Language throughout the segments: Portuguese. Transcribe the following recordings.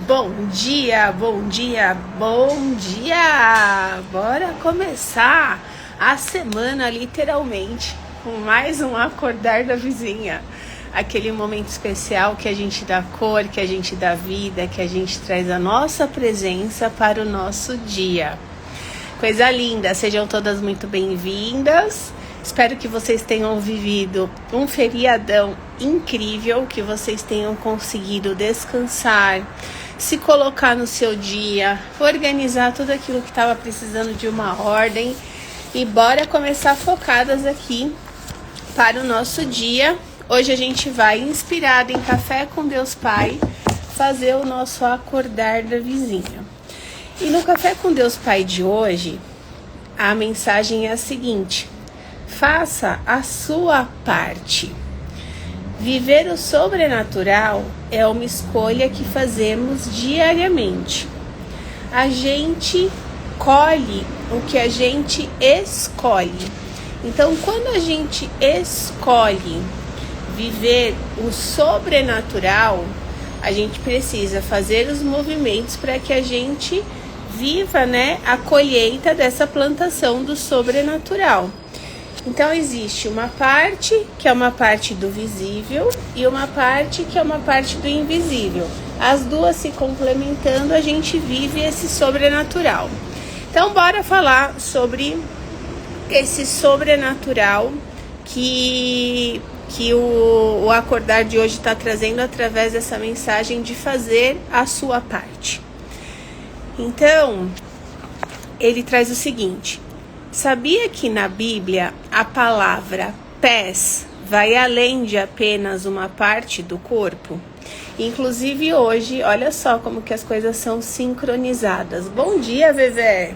Bom dia, bom dia, bom dia! Bora começar a semana literalmente com mais um acordar da vizinha. Aquele momento especial que a gente dá cor, que a gente dá vida, que a gente traz a nossa presença para o nosso dia. Coisa linda, sejam todas muito bem-vindas. Espero que vocês tenham vivido um feriadão incrível, que vocês tenham conseguido descansar, se colocar no seu dia, organizar tudo aquilo que estava precisando de uma ordem e bora começar focadas aqui para o nosso dia. Hoje a gente vai, inspirado em Café com Deus Pai, fazer o nosso acordar da vizinha. E no Café com Deus Pai de hoje, a mensagem é a seguinte: faça a sua parte. Viver o sobrenatural é uma escolha que fazemos diariamente. A gente colhe o que a gente escolhe. Então, quando a gente escolhe viver o sobrenatural, a gente precisa fazer os movimentos para que a gente viva, a colheita dessa plantação do sobrenatural. Então existe uma parte que é uma parte do visível e uma parte que é uma parte do invisível. As duas se complementando, a gente vive esse sobrenatural. Então bora falar sobre esse sobrenatural que o acordar de hoje está trazendo através dessa mensagem de fazer a sua parte. Então, ele traz o seguinte: sabia que na Bíblia a palavra pés vai além de apenas uma parte do corpo? Inclusive hoje, olha só como que as coisas são sincronizadas. Bom dia, Vevé!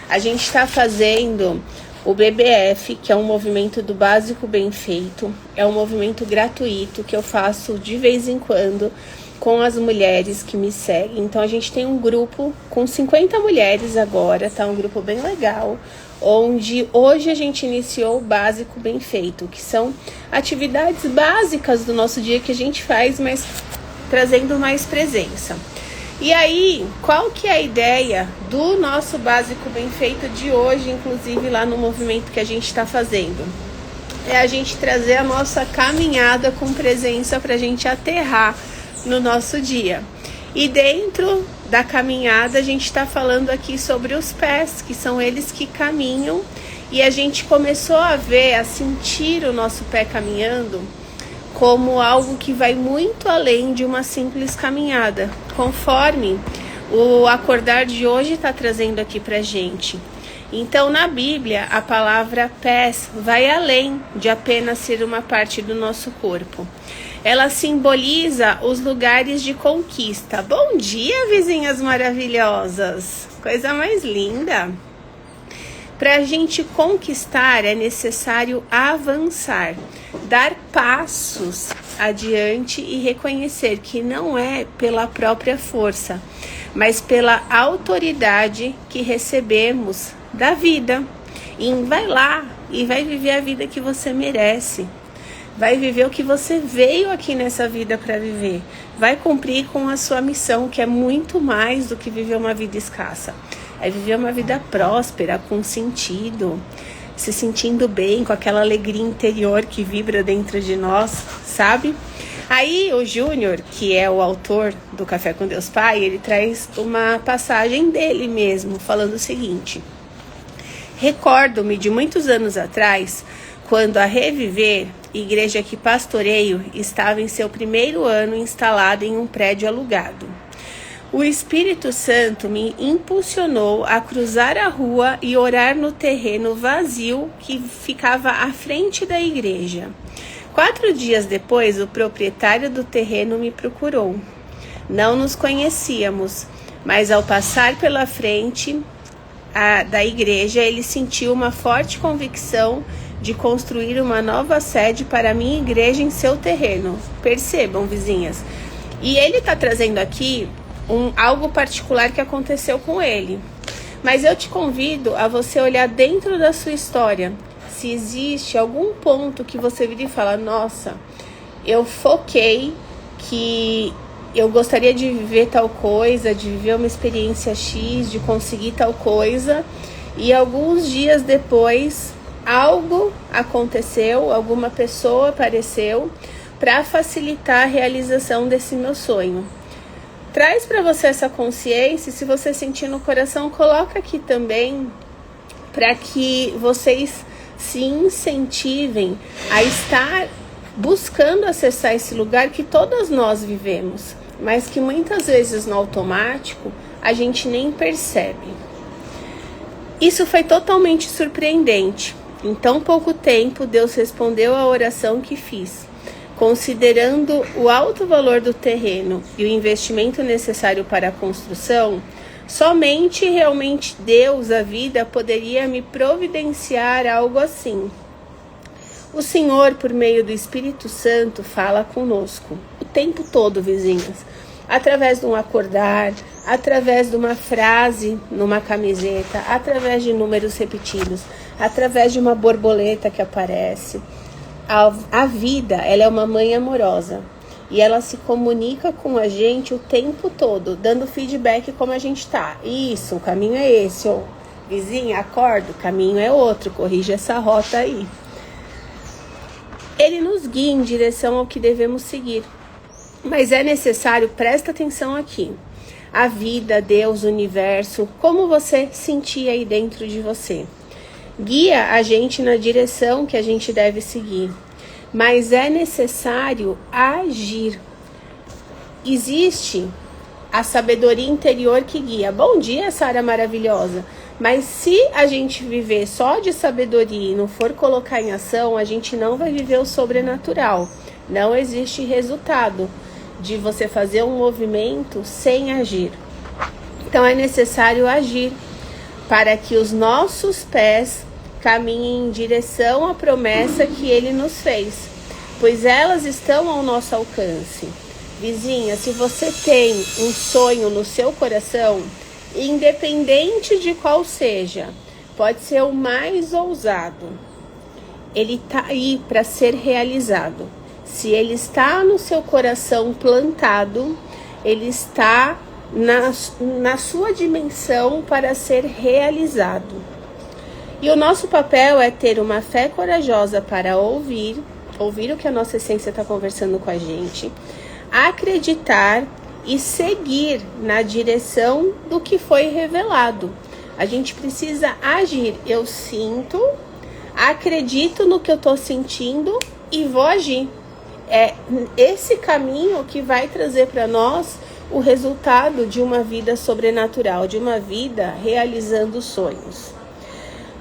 A gente está fazendo o BBF, que é um movimento do básico bem feito. É um movimento gratuito que eu faço de vez em quando com as mulheres que me seguem. Então a gente tem um grupo com 50 mulheres agora, tá? Um grupo bem legal, onde hoje a gente iniciou o básico bem feito, que são atividades básicas do nosso dia que a gente faz, mas trazendo mais presença. E aí, qual que é a ideia do nosso básico bem feito de hoje, inclusive lá no movimento que a gente está fazendo? É a gente trazer a nossa caminhada com presença para a gente aterrar no nosso dia. E dentro da caminhada a gente está falando aqui sobre os pés, que são eles que caminham, e a gente começou a ver, a sentir o nosso pé caminhando como algo que vai muito além de uma simples caminhada, conforme o acordar de hoje está trazendo aqui pra gente. Então, na Bíblia, a palavra pés vai além de apenas ser uma parte do nosso corpo. Ela simboliza os lugares de conquista. Bom dia, vizinhas maravilhosas! Coisa mais linda! Para a gente conquistar é necessário avançar, dar passos adiante e reconhecer que não é pela própria força, mas pela autoridade que recebemos da vida. E vai lá e vai viver a vida que você merece. Vai viver o que você veio aqui nessa vida para viver. Vai cumprir com a sua missão, que é muito mais do que viver uma vida escassa. É viver uma vida próspera, com sentido, se sentindo bem, com aquela alegria interior que vibra dentro de nós, sabe? Aí o Júnior, que é o autor do Café com Deus Pai, ele traz uma passagem dele mesmo, falando o seguinte: recordo-me de muitos anos atrás, quando a Reviver, igreja que pastoreio, estava em seu primeiro ano instalada em um prédio alugado. O Espírito Santo me impulsionou a cruzar a rua e orar no terreno vazio que ficava à frente da igreja. 4 dias depois, o proprietário do terreno me procurou. Não nos conhecíamos, mas ao passar pela frente da igreja, ele sentiu uma forte convicção de construir uma nova sede para a minha igreja em seu terreno. Percebam, vizinhas. E ele está trazendo aqui algo particular que aconteceu com ele. Mas eu te convido a você olhar dentro da sua história. Se existe algum ponto que você vira e fala: nossa, eu foquei que eu gostaria de viver tal coisa, de viver uma experiência X, de conseguir tal coisa, e alguns dias depois algo aconteceu, alguma pessoa apareceu para facilitar a realização desse meu sonho. Traz para você essa consciência, e se você sentir no coração, coloca aqui também, para que vocês se incentivem a estar buscando acessar esse lugar que todas nós vivemos, mas que muitas vezes no automático a gente nem percebe. Isso foi totalmente surpreendente. Em tão pouco tempo, Deus respondeu à oração que fiz. Considerando o alto valor do terreno e o investimento necessário para a construção, somente realmente Deus, a vida, poderia me providenciar algo assim. O Senhor, por meio do Espírito Santo, fala conosco o tempo todo, vizinhas. Através de um acordar, através de uma frase numa camiseta, através de números repetidos, através de uma borboleta que aparece. A vida, ela é uma mãe amorosa e ela se comunica com a gente o tempo todo, dando feedback como a gente tá. Isso, o caminho é esse. Ou, vizinha, acorda, o caminho é outro, corrige essa rota aí. Ele nos guia em direção ao que devemos seguir. Mas é necessário, presta atenção aqui. A vida, Deus, o universo, como você sentir aí dentro de você. Guia a gente na direção que a gente deve seguir. Mas é necessário agir. Existe a sabedoria interior que guia. Bom dia, Sara maravilhosa. Mas se a gente viver só de sabedoria e não for colocar em ação, a gente não vai viver o sobrenatural. Não existe resultado de você fazer um movimento sem agir. Então é necessário agir para que os nossos pés caminhem em direção à promessa que Ele nos fez, pois elas estão ao nosso alcance. Vizinha, se você tem um sonho no seu coração, independente de qual seja, pode ser o mais ousado, ele está aí para ser realizado. Se ele está no seu coração plantado, ele está na sua dimensão para ser realizado. E o nosso papel é ter uma fé corajosa para ouvir o que a nossa essência está conversando com a gente, acreditar e seguir na direção do que foi revelado. A gente precisa agir. Eu sinto, acredito no que eu estou sentindo e vou agir. É esse caminho que vai trazer para nós o resultado de uma vida sobrenatural, de uma vida realizando sonhos.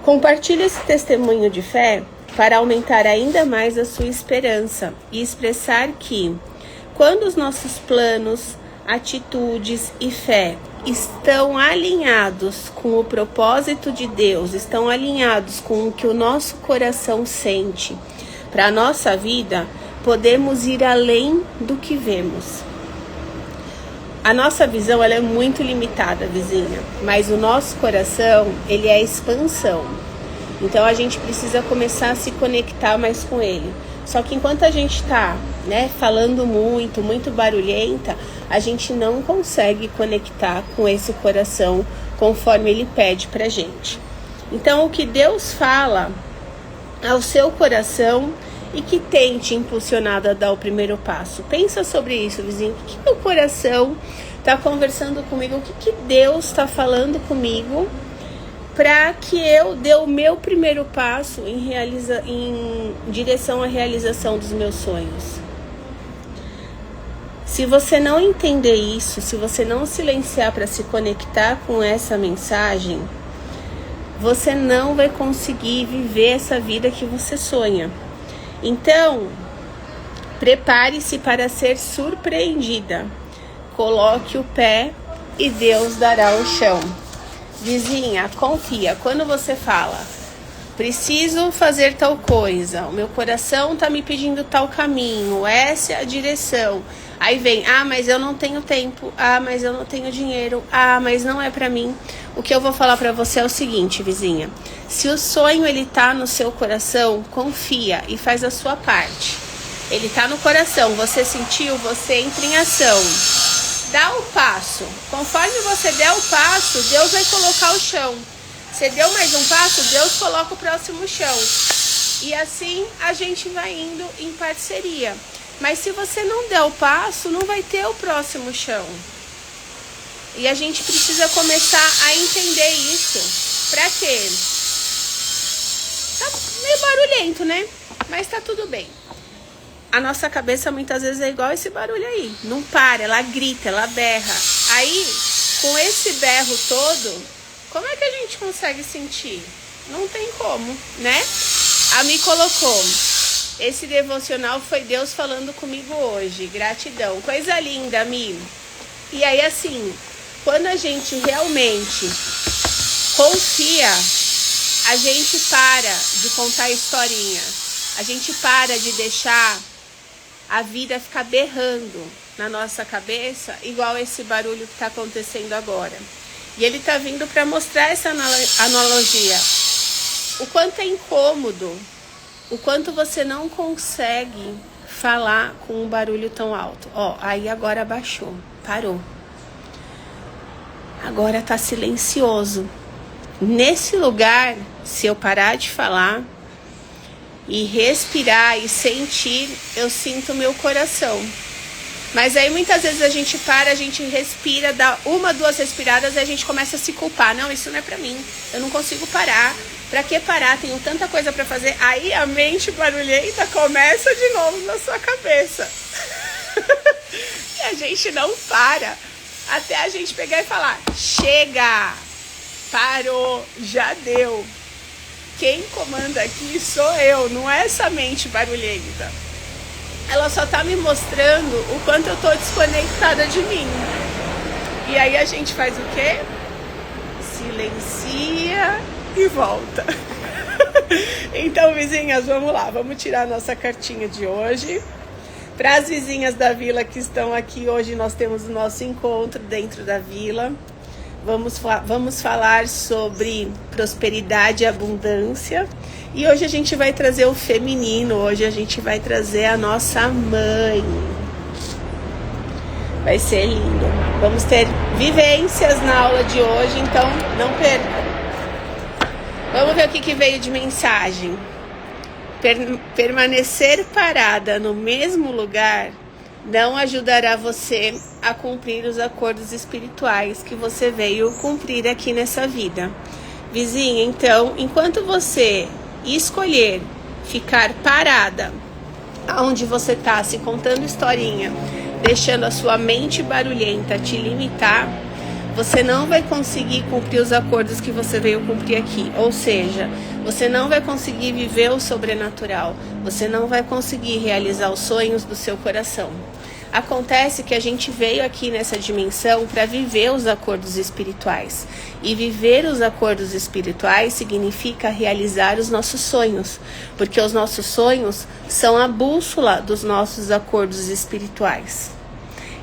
Compartilhe esse testemunho de fé para aumentar ainda mais a sua esperança e expressar que, quando os nossos planos, atitudes e fé estão alinhados com o propósito de Deus, estão alinhados com o que o nosso coração sente para a nossa vida, podemos ir além do que vemos. A nossa visão ela é muito limitada, vizinha, mas o nosso coração ele é expansão. Então a gente precisa começar a se conectar mais com ele. Só que enquanto a gente está, falando muito barulhenta, a gente não consegue conectar com esse coração conforme ele pede pra gente. Então o que Deus fala ao seu coração e que tem te impulsionado a dar o primeiro passo. Pensa sobre isso, vizinho. O que meu coração está conversando comigo? O que Deus está falando comigo para que eu dê o meu primeiro passo em direção à realização dos meus sonhos? Se você não entender isso, se você não silenciar para se conectar com essa mensagem, você não vai conseguir viver essa vida que você sonha. Então, prepare-se para ser surpreendida. Coloque o pé e Deus dará o chão. Vizinha, confia. Quando você fala, preciso fazer tal coisa, o meu coração está me pedindo tal caminho, essa é a direção. Aí vem, mas eu não tenho tempo, mas eu não tenho dinheiro, mas não é para mim. O que eu vou falar para você é o seguinte, vizinha. Se o sonho ele tá no seu coração, confia e faz a sua parte. Ele tá no coração, você sentiu, você entra em ação. Dá o passo. Conforme você der o passo, Deus vai colocar o chão. Você deu mais um passo, Deus coloca o próximo chão. E assim a gente vai indo em parceria. Mas se você não der o passo, não vai ter o próximo chão. E a gente precisa começar a entender isso. Pra quê? Tá meio barulhento, né? Mas tá tudo bem. A nossa cabeça muitas vezes é igual esse barulho aí. Não para, ela grita, ela berra. Aí, com esse berro todo, como é que a gente consegue sentir? Não tem como, né? A Mi colocou: esse devocional foi Deus falando comigo hoje. Gratidão. Coisa linda, Mi. E aí, assim, quando a gente realmente confia, a gente para de contar historinha. A gente para de deixar a vida ficar berrando na nossa cabeça, igual esse barulho que está acontecendo agora. E ele está vindo para mostrar essa analogia. O quanto é incômodo, o quanto você não consegue falar com um barulho tão alto. Ó, aí agora abaixou, parou. Agora tá silencioso. Nesse lugar, se eu parar de falar e respirar e sentir, eu sinto o meu coração. Mas aí muitas vezes a gente para, a gente respira, dá uma, duas respiradas e a gente começa a se culpar. Não, isso não é pra mim, eu não consigo parar. Pra que parar? Tenho tanta coisa pra fazer. Aí a mente barulhenta começa de novo na sua cabeça. E a gente não para até a gente pegar e falar: chega, parou, já deu. Quem comanda aqui sou eu, não é essa mente barulhenta. Ela só tá me mostrando o quanto eu tô desconectada de mim. E aí a gente faz o quê? Silencia e volta. Então, vizinhas, vamos lá. Vamos tirar a nossa cartinha de hoje. Para as vizinhas da vila que estão aqui, hoje nós temos o nosso encontro dentro da vila. Vamos falar sobre prosperidade e abundância. E hoje a gente vai trazer o feminino. Hoje a gente vai trazer a nossa mãe. Vai ser lindo. Vamos ter vivências na aula de hoje, então não percam. Vamos ver o que veio de mensagem. Permanecer parada no mesmo lugar não ajudará você a cumprir os acordos espirituais que você veio cumprir aqui nessa vida. Vizinha, então, enquanto você escolher ficar parada onde você está, se contando historinha, deixando a sua mente barulhenta te limitar, você não vai conseguir cumprir os acordos que você veio cumprir aqui. Ou seja, você não vai conseguir viver o sobrenatural. Você não vai conseguir realizar os sonhos do seu coração. Acontece que a gente veio aqui nessa dimensão para viver os acordos espirituais. E viver os acordos espirituais significa realizar os nossos sonhos. Porque os nossos sonhos são a bússola dos nossos acordos espirituais.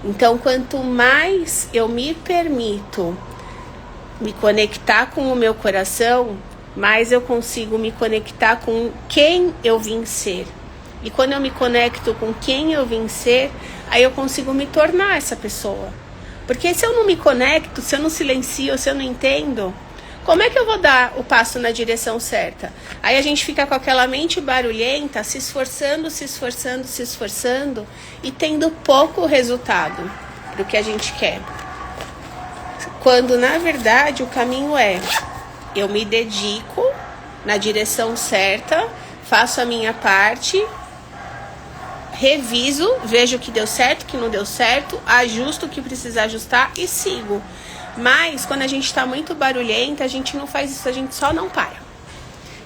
Então, quanto mais eu me permito me conectar com o meu coração, mais eu consigo me conectar com quem eu vim ser. E quando eu me conecto com quem eu vim ser, aí eu consigo me tornar essa pessoa. Porque se eu não me conecto, se eu não silencio, se eu não entendo, como é que eu vou dar o passo na direção certa? Aí a gente fica com aquela mente barulhenta, se esforçando e tendo pouco resultado do que a gente quer. Quando, na verdade, o caminho é: eu me dedico na direção certa, faço a minha parte, reviso, vejo o que deu certo, o que não deu certo, ajusto o que precisa ajustar e sigo. Mas quando a gente está muito barulhenta, a gente não faz isso, a gente só não para.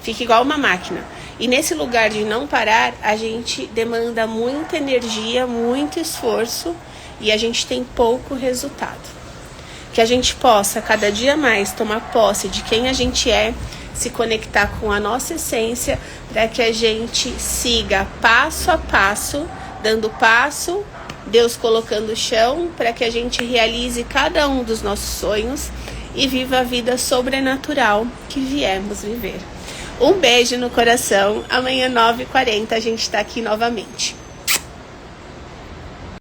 Fica igual uma máquina. E nesse lugar de não parar, a gente demanda muita energia, muito esforço e a gente tem pouco resultado. Que a gente possa cada dia mais tomar posse de quem a gente é, se conectar com a nossa essência, para que a gente siga passo a passo, dando passo, Deus colocando o chão, para que a gente realize cada um dos nossos sonhos e viva a vida sobrenatural que viemos viver. Um beijo no coração. Amanhã 9h40 a gente está aqui novamente.